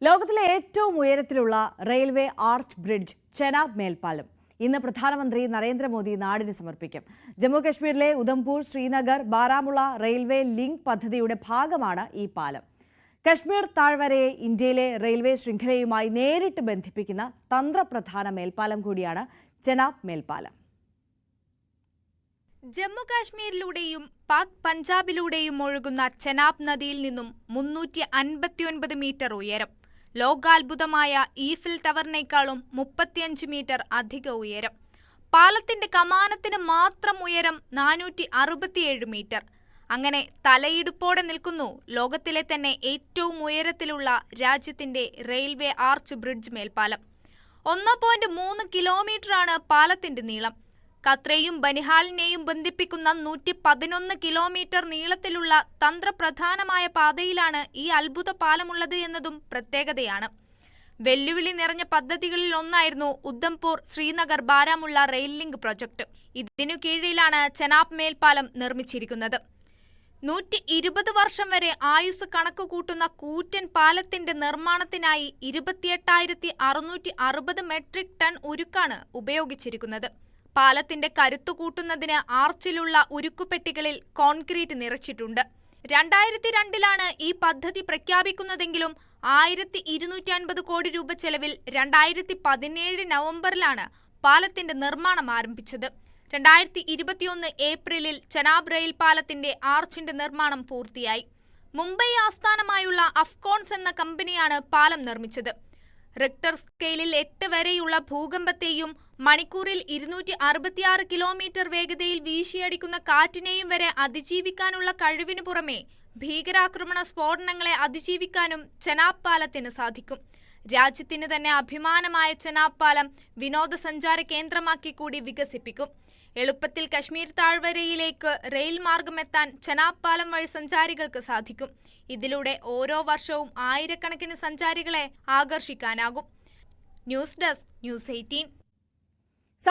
ലോകത്തിലെ ഏറ്റവും ഉയരത്തിലുള്ള റെയിൽവേ ആർച്ച് ബ്രിഡ്ജ് ചെനാബ് മേൽപ്പാലം ഇന്ന് പ്രധാനമന്ത്രി നരേന്ദ്രമോദി നാടിന് സമർപ്പിക്കും. ജമ്മു കശ്മീരിലെ ഉധംപൂർ, ശ്രീനഗർ, ബാരാമുള്ള റെയിൽവേ ലിങ്ക് പദ്ധതിയുടെ ഭാഗമാണ് ഈ പാലം. കശ്മീർ താഴ്വരയെ ഇന്ത്യയിലെ റെയിൽവേ ശൃംഖലയുമായി നേരിട്ട് ബന്ധിപ്പിക്കുന്ന തന്ത്രപ്രധാന മേൽപ്പാലം കൂടിയാണ് ചെനാബ് മേൽപ്പാലം. ജമ്മു കാശ്മീരിലൂടെയും പാക് പഞ്ചാബിലൂടെയും ഒഴുകുന്ന ചെനാബ് നദിയിൽ നിന്നും 359 മീറ്റർ ഉയരം, ലോകാത്ഭുതമായ ഈഫിൽ ടവറിനേക്കാളും 35 മീറ്റർ അധിക ഉയരം. പാലത്തിന്റെ കമാനത്തിന് മാത്രം ഉയരം 467 മീറ്റർ. അങ്ങനെ തലയിടുപ്പോടെ നിൽക്കുന്നു ലോകത്തിലെ തന്നെ ഏറ്റവും ഉയരത്തിലുള്ള രാജ്യത്തിന്റെ റെയിൽവേ ആർച്ച് ബ്രിഡ്ജ് മേൽപ്പാലം. 1.3 കിലോമീറ്ററാണ് പാലത്തിന്റെ നീളം. ഖത്രയും ബനിഹാലിനെയും ബന്ധിപ്പിക്കുന്ന 111 കിലോമീറ്റർ നീളത്തിലുള്ള തന്ത്രപ്രധാനമായ പാതയിലാണ് ഈ അത്ഭുത പാലമുള്ളത് എന്നതും പ്രത്യേകതയാണ്. വെല്ലുവിളി നിറഞ്ഞ പദ്ധതികളിൽ ഒന്നായിരുന്നു Udhampur, Srinagar, Baramulla rail link project. ഇതിനു കീഴിലാണ് ചെനാബ് മേൽപ്പാലം നിർമ്മിച്ചിരിക്കുന്നത്. 120 വർഷം വരെ ആയുസ് കണക്കുകൂട്ടുന്ന കൂറ്റൻ പാലത്തിന്റെ നിർമ്മാണത്തിനായി 28,660 മെട്രിക് ടൺ ഉരുക്കാണ് ഉപയോഗിച്ചിരിക്കുന്നത്. പാലത്തിന്റെ കരുത്തു കൂട്ടുന്നതിന് ആർച്ചിലുള്ള ഉരുക്കുപെട്ടികളിൽ കോൺക്രീറ്റ് നിറച്ചിട്ടുണ്ട്. 2002 ഈ പദ്ധതി പ്രഖ്യാപിക്കുന്നതെങ്കിലും 1,250 കോടി രൂപ ചെലവിൽ 2017 നവംബറിലാണ് പാലത്തിന്റെ നിർമ്മാണം ആരംഭിച്ചത്. 2021 ഏപ്രിലിൽ ചെനാബ് റെയിൽ പാലത്തിന്റെ ആർച്ചിന്റെ നിർമ്മാണം പൂർത്തിയായി. മുംബൈ ആസ്ഥാനമായുള്ള അഫ്കോൺസ് എന്ന കമ്പനിയാണ് പാലം നിർമ്മിച്ചത്. റിക്ടർ സ്കെയിലിൽ 8 വരെയുള്ള ഭൂകമ്പത്തെയും മണിക്കൂറിൽ 266 കിലോമീറ്റർ വേഗതയിൽ വീശിയടിക്കുന്ന കാറ്റിനെയും വരെ അതിജീവിക്കാനുള്ള കഴിവിനു പുറമെ ഭീകരാക്രമണ സ്ഫോടനങ്ങളെ അതിജീവിക്കാനും ചെനാബ് പാലത്തിന് സാധിക്കും. രാജ്യത്തിന് തന്നെ അഭിമാനമായ ചെനാബ് പാലം വിനോദസഞ്ചാര കേന്ദ്രമാക്കി കൂടി വികസിപ്പിക്കും. എളുപ്പത്തിൽ കശ്മീർ താഴ്വരയിലേക്ക് റെയിൽ മാർഗമെത്താൻ ചെനാബ് പാലം വഴി സഞ്ചാരികൾക്ക് സാധിക്കും. ഇതിലൂടെ ഓരോ വർഷവും ആയിരക്കണക്കിന് സഞ്ചാരികളെ ആകർഷിക്കാനാകും. News desk, news 18.